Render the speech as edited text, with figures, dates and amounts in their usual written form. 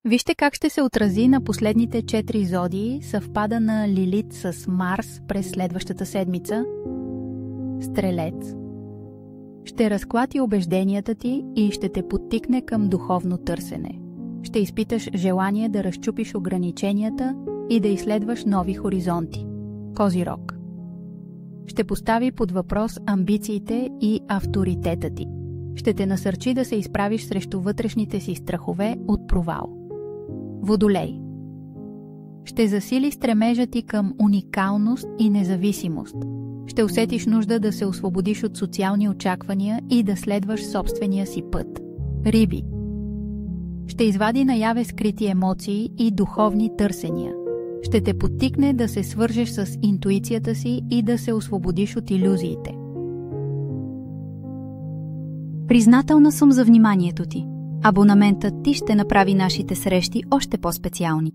Вижте как ще се отрази на последните 4 зодии съвпада на Лилит с Марс през следващата седмица. Стрелец. Ще разклати убежденията ти и ще те подтикне към духовно търсене. Ще изпиташ желание да разчупиш ограниченията и да изследваш нови хоризонти. Козирог. Ще постави под въпрос амбициите и авторитета ти. Ще те насърчи да се изправиш срещу вътрешните си страхове от провал. Водолей. Ще засили стремежа ти към уникалност и независимост. Ще усетиш нужда да се освободиш от социални очаквания и да следваш собствения си път. Риби. Ще извади наяве скрити емоции и духовни търсения. Ще те подтикне да се свържеш с интуицията си и да се освободиш от илюзиите. Признателна съм за вниманието ти. Абонаментът ти ще направи нашите срещи още по-специални.